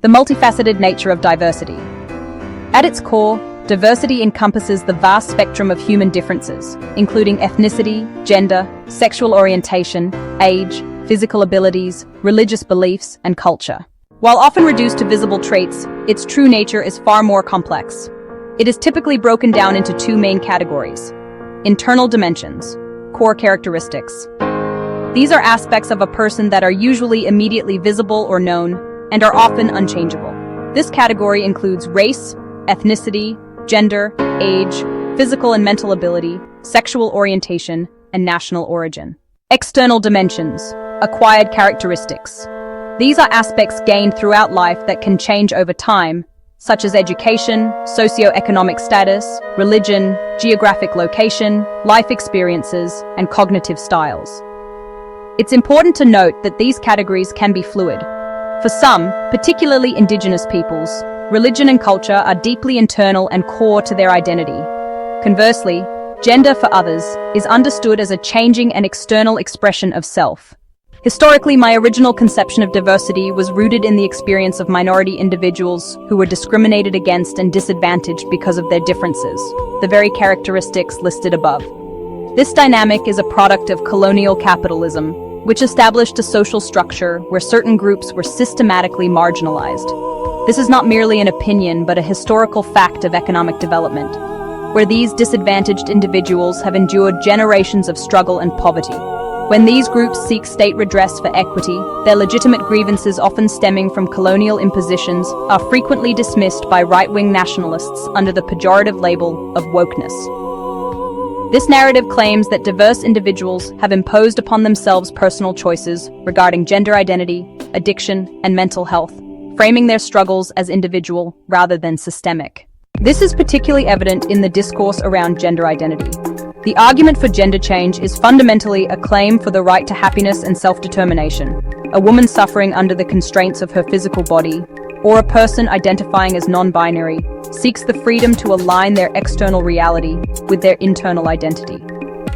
The multifaceted nature of diversity. At its core, diversity encompasses the vast spectrum of human differences, including ethnicity, gender, sexual orientation, age, physical abilities, religious beliefs, and culture. While often reduced to visible traits, its true nature is far more complex. It is typically broken down into two main categories: internal dimensions, core characteristics. These are aspects of a person that are usually immediately visible or known, and are often unchangeable. This category includes race, ethnicity, gender, age, physical and mental ability, sexual orientation, and national origin. External dimensions, acquired characteristics. These are aspects gained throughout life that can change over time, such as education, socioeconomic status, religion, geographic location, life experiences, and cognitive styles. It's important to note that these categories can be fluid. For some, particularly indigenous peoples, religion and culture are deeply internal and core to their identity. Conversely, gender for others is understood as a changing and external expression of self. Historically, my original conception of diversity was rooted in the experience of minority individuals who were discriminated against and disadvantaged because of their differences, the very characteristics listed above. This dynamic is a product of colonial capitalism, which established a social structure where certain groups were systematically marginalized. This is not merely an opinion, but a historical fact of economic development, where these disadvantaged individuals have endured generations of struggle and poverty. When these groups seek state redress for equity, their legitimate grievances, often stemming from colonial impositions, are frequently dismissed by right-wing nationalists under the pejorative label of wokeness. This narrative claims that diverse individuals have imposed upon themselves personal choices regarding gender identity, addiction, and mental health, framing their struggles as individual rather than systemic. This is particularly evident in the discourse around gender identity. The argument for gender change is fundamentally a claim for the right to happiness and self-determination. A woman suffering under the constraints of her physical body, or a person identifying as non-binary, seeks the freedom to align their external reality with their internal identity.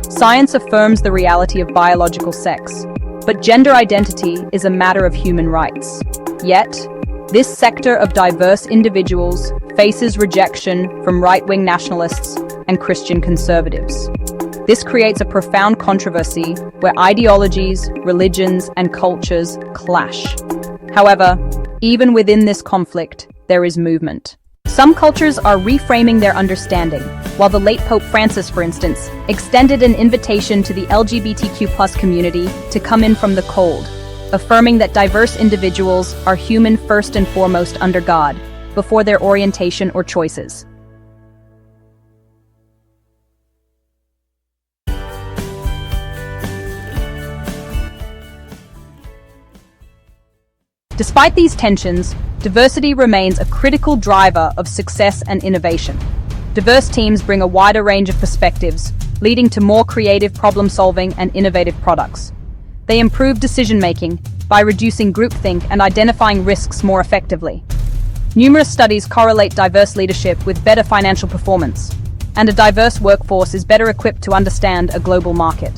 Science affirms the reality of biological sex, but gender identity is a matter of human rights. Yet, this sector of diverse individuals faces rejection from right-wing nationalists and Christian conservatives. This creates a profound controversy where ideologies, religions, and cultures clash. However, even within this conflict, there is movement. Some cultures are reframing their understanding, while the late Pope Francis, for instance, extended an invitation to the LGBTQ+ community to come in from the cold, affirming that diverse individuals are human first and foremost under God, before their orientation or choices. Despite these tensions, diversity remains a critical driver of success and innovation. Diverse teams bring a wider range of perspectives, leading to more creative problem-solving and innovative products. They improve decision-making by reducing groupthink and identifying risks more effectively. Numerous studies correlate diverse leadership with better financial performance, and a diverse workforce is better equipped to understand a global market.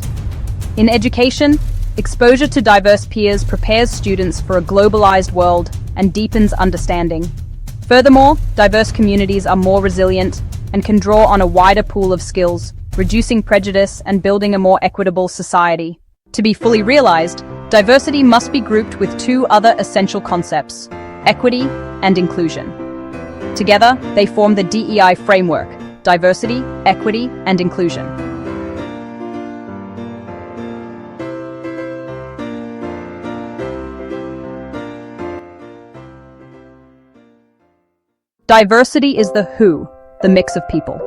In education, exposure to diverse peers prepares students for a globalized world and deepens understanding. Furthermore, diverse communities are more resilient and can draw on a wider pool of skills, reducing prejudice and building a more equitable society. To be fully realized, diversity must be grouped with two other essential concepts: equity and inclusion. Together, they form the DEI framework: diversity, equity, and inclusion. Diversity is the who, the mix of people.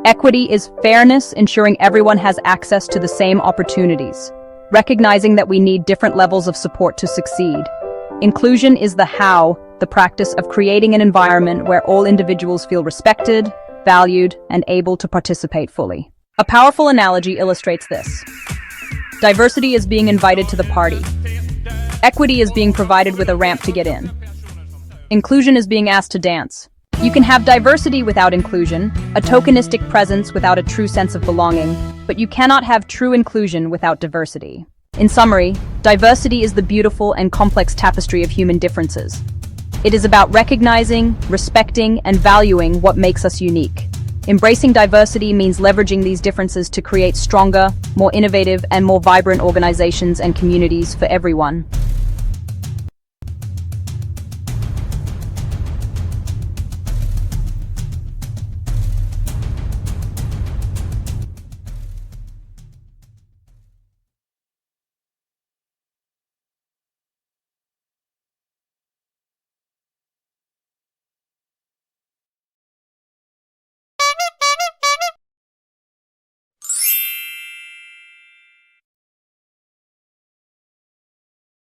Equity is fairness, ensuring everyone has access to the same opportunities, recognizing that we need different levels of support to succeed. Inclusion is the how, the practice of creating an environment where all individuals feel respected, valued, and able to participate fully. A powerful analogy illustrates this. Diversity is being invited to the party. Equity is being provided with a ramp to get in. Inclusion is being asked to dance. You can have diversity without inclusion, a tokenistic presence without a true sense of belonging, but you cannot have true inclusion without diversity. In summary, diversity is the beautiful and complex tapestry of human differences. It is about recognizing, respecting, and valuing what makes us unique. Embracing diversity means leveraging these differences to create stronger, more innovative, and more vibrant organizations and communities for everyone.